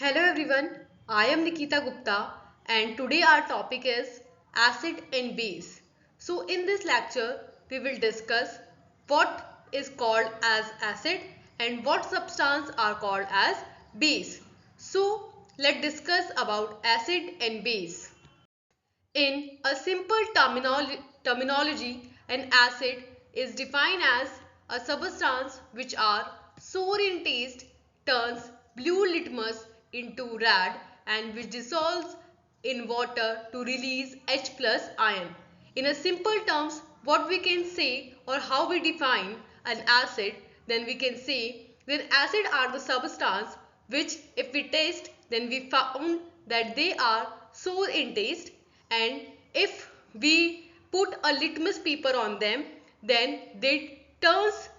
Hello everyone, I am Nikita Gupta and today our topic is acid and base. So in this lecture we will discuss what is called as acid and what substance are called as base. So let's discuss about acid and base. In a simple terminology, an acid is defined as a substance which are sour in taste, turns blue litmus into red and which dissolves in water to release H plus ion. In a simple terms, what we can say or how we define an acid, then we can say that acid are the substance which if we taste then we found that they are sour in taste, and if we put a litmus paper on them then they turns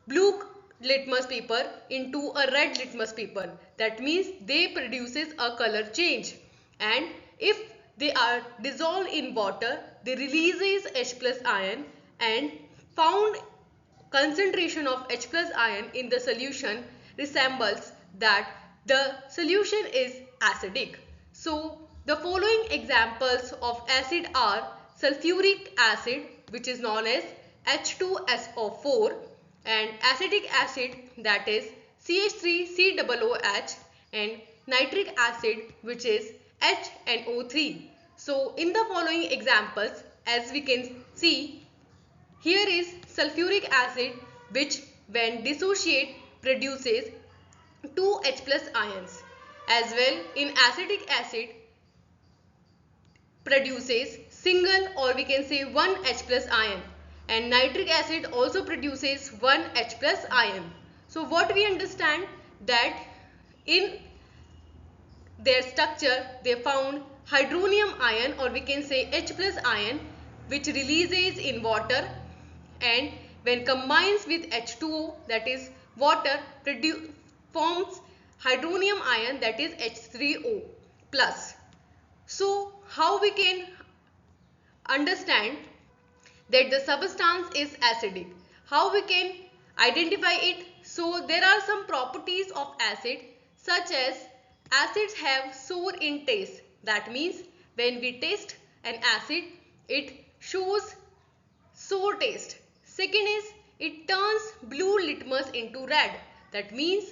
blue litmus paper into a red litmus paper. That means they produces a color change, and if they are dissolved in water they releases H plus ion, and found concentration of H plus ion in the solution resembles that the solution is acidic. So the following examples of acid are sulfuric acid, which is known as H2SO4, and acetic acid, that is CH3COOH, and nitric acid, which is HNO3. So in the following examples, as we can see, here is sulfuric acid, which when dissociate produces 2 H plus ions. As well, in acetic acid produces single or we can say 1 H plus ion, and nitric acid also produces 1 H plus ion. So what we understand that in their structure they found hydronium ion or we can say H plus ion, which releases in water, and when combines with H2O, that is water, forms hydronium ion, that is H3O plus. So how we can understand that the substance is acidic? How we can identify it? So there are some properties of acid, such as acids have sour in taste. That means when we taste an acid it shows sour taste. Second is it turns blue litmus into red. That means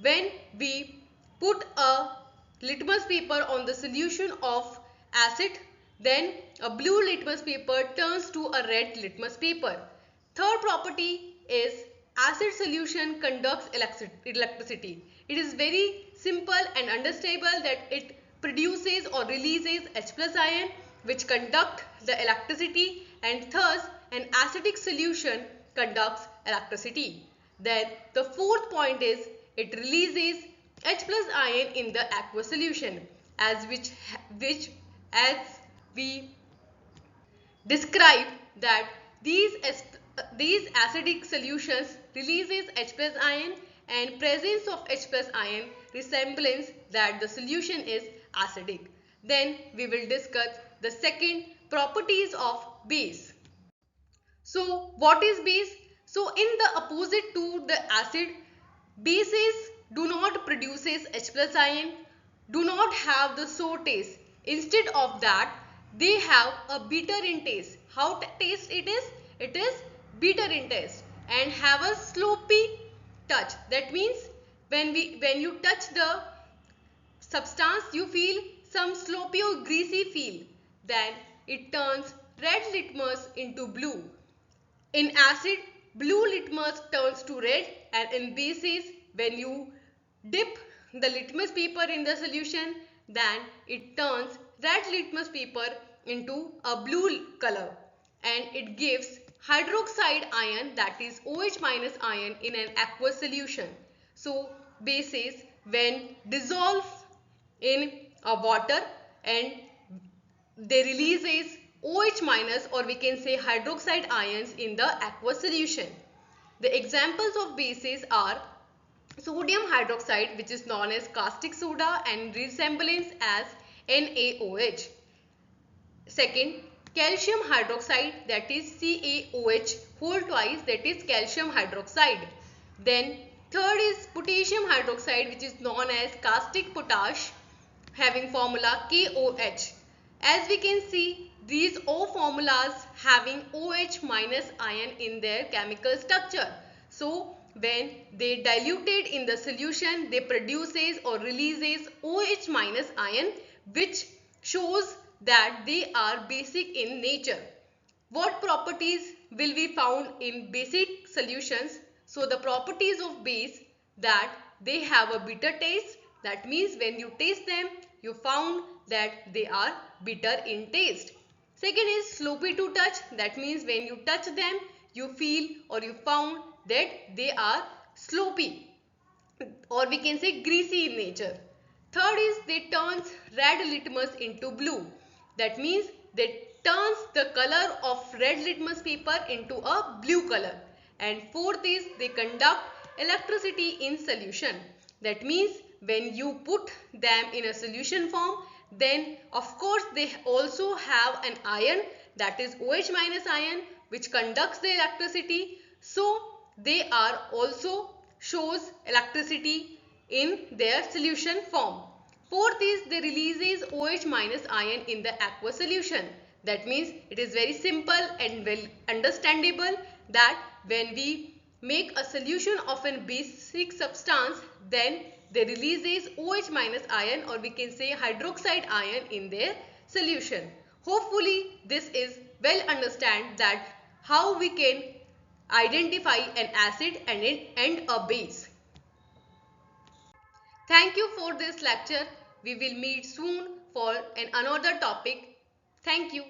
when we put a litmus paper on the solution of acid, then a blue litmus paper turns to a red litmus paper. Third property is acid solution conducts electricity. It is very simple and understandable that it produces or releases H plus ion, which conduct the electricity, and thus an acidic solution conducts electricity. Then the fourth point is it releases H plus ion in the aqueous solution, as as we describe that these acidic solutions releases H plus ion, and presence of H plus ion resemblance that the solution is acidic. Then we will discuss the second properties of base. So what is base? So in the opposite to the acid, bases do not produces H plus ion, do not have the sour taste. Instead of that, they have a bitter in taste. How taste it is? It is bitter in taste and have a sloppy touch. That means when you touch the substance you feel some sloppy or greasy feel. Then it turns red litmus into blue. In acid, blue litmus turns to red, and in bases, when you dip the litmus paper in the solution, then it turns red litmus paper into a blue color, and it gives hydroxide ion, that is OH minus ion, in an aqueous solution. So bases when dissolve in a water and they releases OH minus or we can say hydroxide ions in the aqueous solution. The examples of bases are sodium hydroxide, which is known as caustic soda and resemblance as NaOH. Second, calcium hydroxide, that is CaOH whole twice, that is calcium hydroxide. Then Third is potassium hydroxide, which is known as caustic potash, having formula KOH. As we can see, these O formulas having OH minus ion in their chemical structure. So when they diluted in the solution, they produces or releases OH minus ion, which shows that they are basic in nature. What properties will be found in basic solutions? So the properties of base, that they have a bitter taste. That means when you taste them, you found that they are bitter in taste. Second is sloppy to touch. That means when you touch them, you feel or you found that they are sloppy, or we can say greasy in nature. Third is they turns red litmus into blue. That means they turns the color of red litmus paper into a blue color. And fourth is they conduct electricity in solution. That means when you put them in a solution form, then of course they also have an ion, that is OH minus ion, which conducts the electricity. So they are also shows electricity in their solution form. Fourth is they releases OH minus ion in the aqueous solution. That means it is very simple and well understandable that when we make a solution of a basic substance, then they releases OH minus ion, or we can say hydroxide ion in their solution. Hopefully this is well understand that how we can identify an acid and a base. Thank you for this lecture. We will meet soon for another topic. Thank you.